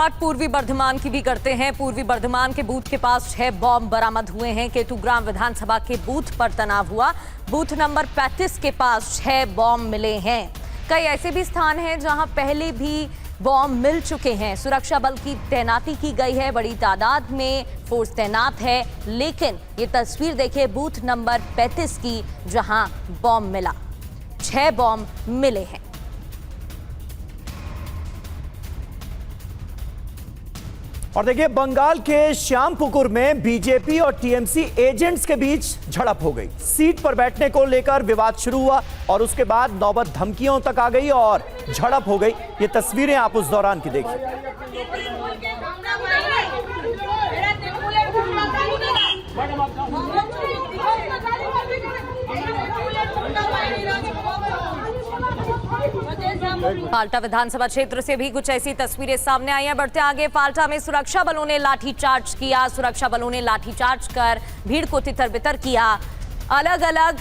बात पूर्वी बर्धमान की भी करते हैं। पूर्वी बर्धमान के बूथ के पास 6 बॉम्ब बरामद हुए हैं। केतुग्राम विधानसभा के बूथ पर तनाव हुआ। बूथ नंबर 35 के पास 6 बॉम्ब मिले हैं। कई ऐसे भी स्थान हैं जहां पहले भी बॉम्ब मिल चुके हैं। सुरक्षा बल की तैनाती की गई है, बड़ी तादाद में फोर्स तैनात है। लेकिन ये तस्वीर देखिए बूथ नंबर 35 की, जहां बॉम्ब मिला। 6 बॉम्ब मिले हैं। और देखिए बंगाल के श्यामपुकुर में बीजेपी और टीएमसी एजेंट्स के बीच झड़प हो गई। सीट पर बैठने को लेकर विवाद शुरू हुआ और उसके बाद नौबत धमकियों तक आ गई और झड़प हो गई। ये तस्वीरें आप उस दौरान की देखिए। फाल्टा विधानसभा क्षेत्र से भी कुछ ऐसी तस्वीरें सामने आई हैं। बढ़ते आगे, फाल्टा में सुरक्षा बलों ने लाठीचार्ज किया। सुरक्षा बलों ने लाठीचार्ज कर भीड़ को तितर-बितर किया। अलग अलग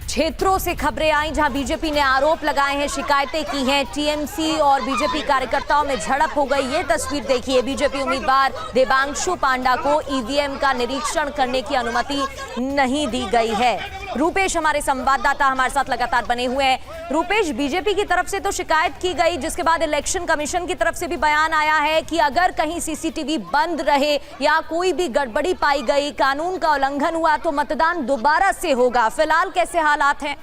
क्षेत्रों से खबरें आई जहां बीजेपी ने आरोप लगाए हैं, शिकायतें की हैं। टीएमसी और बीजेपी कार्यकर्ताओं में झड़प हो गई। ये तस्वीर देखिए, बीजेपी उम्मीदवार देवांशु पांडा को ईवीएम का निरीक्षण करने की अनुमति नहीं दी गई है। रूपेश हमारे संवाददाता हमारे साथ लगातार बने हुए हैं। रूपेश, बीजेपी की तरफ से तो शिकायत की गई, जिसके बाद इलेक्शन कमीशन की तरफ से भी बयान आया है कि अगर कहीं सीसीटीवी बंद रहे या कोई भी गड़बड़ी पाई गई, कानून का उल्लंघन हुआ तो मतदान दोबारा से होगा। फिलहाल कैसे हालात हैं?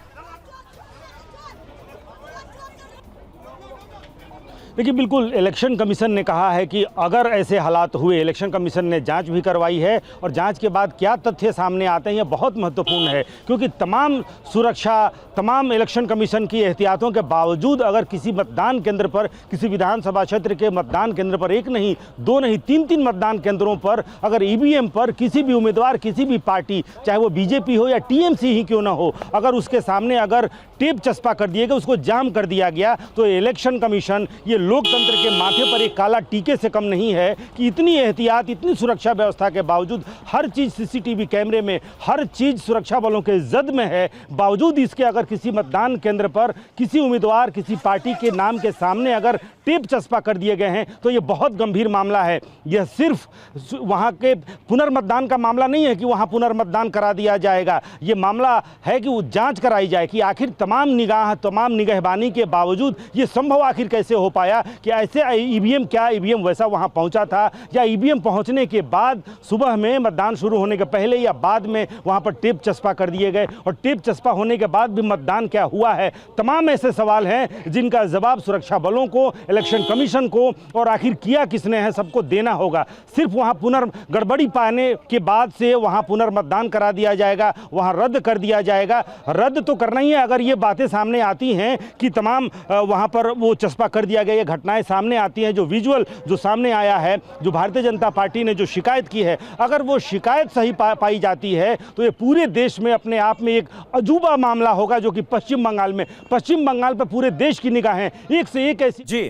देखिए, बिल्कुल इलेक्शन कमीशन ने कहा है कि अगर ऐसे हालात हुए, इलेक्शन कमीशन ने जांच भी करवाई है और जांच के बाद क्या तथ्य सामने आते हैं ये बहुत महत्वपूर्ण है, क्योंकि तमाम सुरक्षा, तमाम इलेक्शन कमीशन की एहतियातों के बावजूद अगर किसी मतदान केंद्र पर, किसी विधानसभा क्षेत्र के मतदान केंद्र पर 1 नहीं, 2 नहीं, 3-3 मतदान केंद्रों पर अगर ईवीएम पर किसी भी उम्मीदवार, किसी भी पार्टी, चाहे वो बीजेपी हो या टीएमसी ही क्यों ना हो, अगर उसके सामने अगर टेप चस्पा कर दिए गए, उसको जाम कर दिया गया, तो इलेक्शन कमीशन ये लोकतंत्र के माथे पर एक काला टीके से कम नहीं है कि इतनी एहतियात, इतनी सुरक्षा व्यवस्था के बावजूद, हर चीज़ सीसीटीवी कैमरे में, हर चीज़ सुरक्षा बलों के जद में है, बावजूद इसके अगर किसी मतदान केंद्र पर किसी उम्मीदवार, किसी पार्टी के नाम के सामने अगर टेप चस्पा कर दिए गए हैं तो ये बहुत गंभीर मामला है। यह सिर्फ वहाँ के पुनर्मतदान का मामला नहीं है कि वहाँ पुनर्मतदान करा दिया जाएगा। ये मामला है कि वो जाँच कराई जाए कि आखिर तमाम निगहबानी के बावजूद ये संभव आखिर कैसे हो पाया कि ऐसे ईवीएम, क्या ईवीएम वैसा वहां पहुंचा था या ईवीएम पहुंचने के बाद सुबह में मतदान शुरू होने के पहले या बाद में वहां पर टेप चस्पा कर दिए गए और टेप चस्पा होने के बाद भी मतदान क्या हुआ है। तमाम ऐसे सवाल हैं जिनका जवाब सुरक्षा बलों को, इलेक्शन कमीशन को और आखिर किया किसने है सबको देना होगा। सिर्फ वहां गड़बड़ी पाने के बाद से वहां पुनर्मतदान करा दिया जाएगा, वहां रद्द कर दिया जाएगा। रद्द तो करना ही है अगर ये बातें सामने आती हैं कि तमाम वहां पर वो चस्पा कर दिया गया, ये घटनाएं सामने आती हैं, जो विजुअल जो सामने आया है, जो भारतीय जनता पार्टी ने जो शिकायत की है, अगर वो शिकायत सही पाई जाती है तो ये पूरे देश में अपने आप में एक अजूबा मामला होगा, जो कि पश्चिम बंगाल पर पूरे देश की निगाहें एक से एक ऐसी। जी